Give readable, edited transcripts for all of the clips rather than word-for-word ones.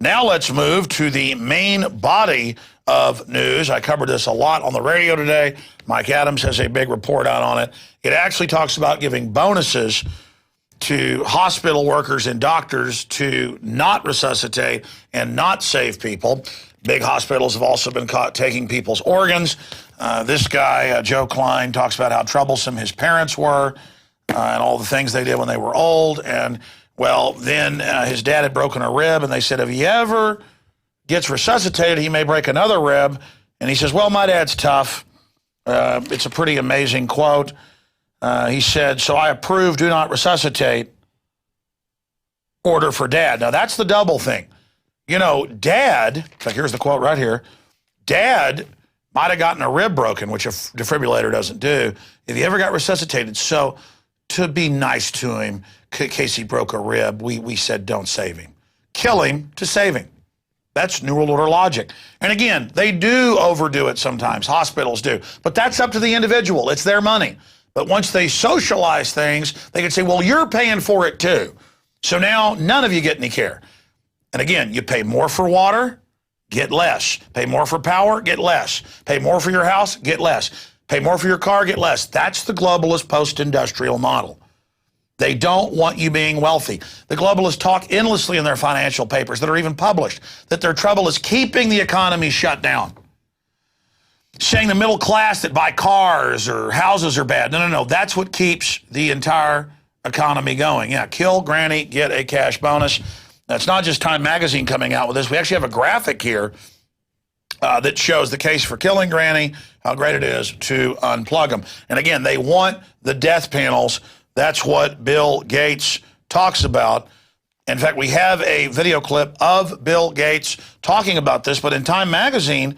Now let's move to the main body of news. I covered this a lot on the radio today. Mike Adams has a big report out on it. It actually talks about giving bonuses to hospital workers and doctors to not resuscitate and not save people. Big hospitals have also been caught taking people's organs. This guy, Joe Klein, talks about how troublesome his parents were and all the things they did when they were old. And, well, then his dad had broken a rib, and they said, if he ever gets resuscitated, he may break another rib. And he says, well, my dad's tough. It's a pretty amazing quote. He said, so I approve do not resuscitate order for dad. Now, that's the double thing. You know, dad, in fact, here's the quote right here, dad might have gotten a rib broken, which a defibrillator doesn't do, if he ever got resuscitated. So to be nice to him, in case he broke a rib, we said don't save him. Kill him to save him. That's New World Order logic. And again, they do overdo it sometimes. Hospitals do. But that's up to the individual. It's their money. But once they socialize things, they can say, well, you're paying for it too. So now none of you get any care. And again, you pay more for water, get less. Pay more for power, get less. Pay more for your house, get less. Pay more for your car, get less. That's the globalist post-industrial model. They don't want you being wealthy. The globalists talk endlessly in their financial papers that are even published that their trouble is keeping the economy shut down. Saying the middle class that buy cars or houses are bad. No. That's what keeps the entire economy going. Yeah, kill Granny, get a cash bonus. That's not just Time Magazine coming out with this. We actually have a graphic here that shows the case for killing Granny, how great it is to unplug them. And again, they want the death panels. That's what Bill Gates talks about. In fact, we have a video clip of Bill Gates talking about this, but in Time Magazine,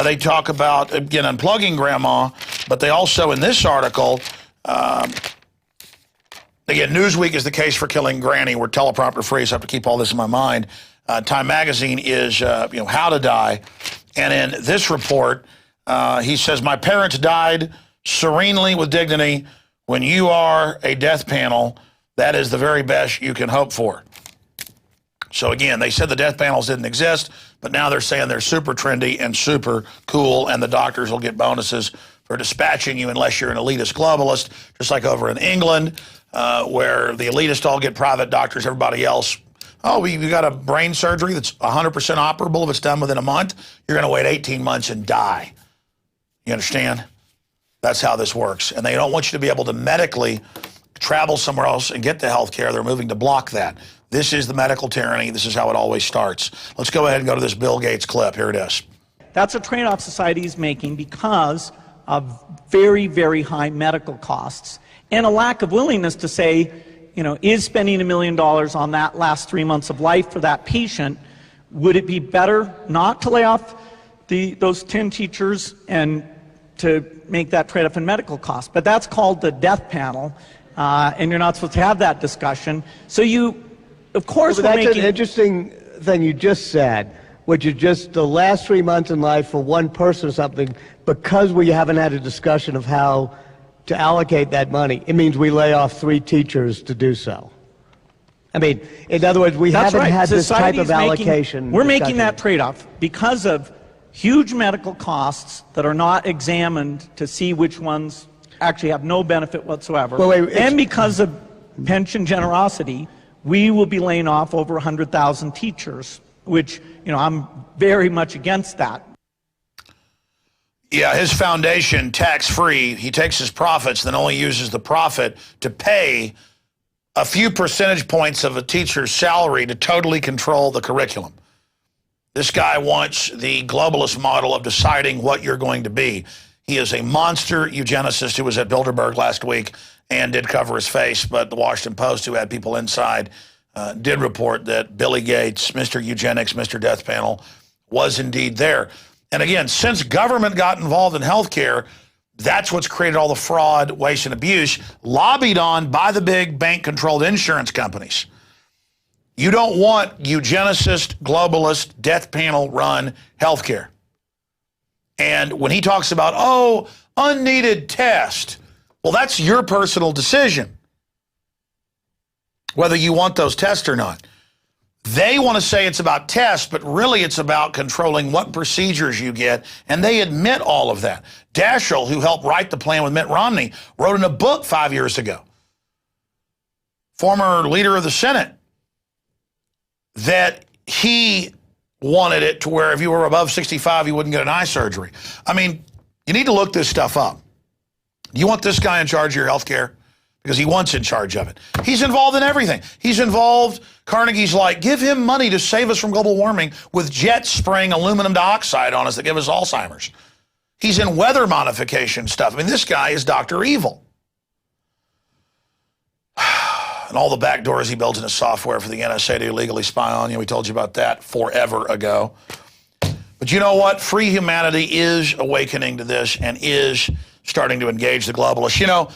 they talk about, again, unplugging Grandma, but they also, in this article, again, Newsweek is the case for killing Granny. We're teleprompter free, so I have to keep all this in my mind. Time Magazine is, how to die. And in this report, he says, my parents died serenely with dignity. When you are a death panel, that is the very best you can hope for. So again, they said the death panels didn't exist, but now they're saying they're super trendy and super cool, and the doctors will get bonuses for dispatching you unless you're an elitist globalist, just like over in England, where the elitists all get private doctors, everybody else, oh, you got a brain surgery that's 100% operable if it's done within a month, you're going to wait 18 months and die. You understand? That's how this works. And they don't want you to be able to medically travel somewhere else and get the health care. They're moving to block that. This is the medical tyranny. This is how it always starts. Let's go ahead and go to this Bill Gates clip. Here it is. That's a trade-off society is making because of very, very high medical costs and a lack of willingness to say, is spending $1 million on that last 3 months of life for that patient, would it be better not to lay off those 10 teachers and to make that trade-off in medical costs? But that's called the death panel, and you're not supposed to have that discussion. So you, of course, well, that's an interesting thing you just said, which is just the last 3 months in life for one person or something, because we haven't had a discussion of how to allocate that money. It means we lay off 3 teachers to do so. I mean, in other words, we haven't had this type of allocation. We're making that trade-off because of huge medical costs that are not examined to see which ones actually have no benefit whatsoever. And because of pension generosity, we will be laying off over 100,000 teachers, which, I'm very much against that. Yeah, his foundation, tax-free, he takes his profits, then only uses the profit to pay a few percentage points of a teacher's salary to totally control the curriculum. This guy wants the globalist model of deciding what you're going to be. He is a monster eugenicist who was at Bilderberg last week and did cover his face, but the Washington Post, who had people inside, did report that Billy Gates, Mr. Eugenics, Mr. Death Panel, was indeed there. And again, since government got involved in healthcare, that's what's created all the fraud, waste, and abuse, lobbied on by the big bank-controlled insurance companies. You don't want eugenicist, globalist, death panel-run healthcare. And when he talks about, oh, unneeded test, well, that's your personal decision, whether you want those tests or not. They want to say it's about tests, but really it's about controlling what procedures you get, and they admit all of that. Daschle, who helped write the plan with Mitt Romney, wrote in a book 5 years ago, former leader of the Senate, that he wanted it to where if you were above 65, you wouldn't get an eye surgery. I mean, you need to look this stuff up. You want this guy in charge of your health care? Because he wants in charge of it. He's involved in everything. He's involved, Carnegie's like, give him money to save us from global warming with jets spraying aluminum dioxide on us that give us Alzheimer's. He's in weather modification stuff. I mean, this guy is Dr. Evil. And all the back doors he builds in his software for the NSA to illegally spy on you. We told you about that forever ago. But you know what? Free humanity is awakening to this and is starting to engage the globalists. You know,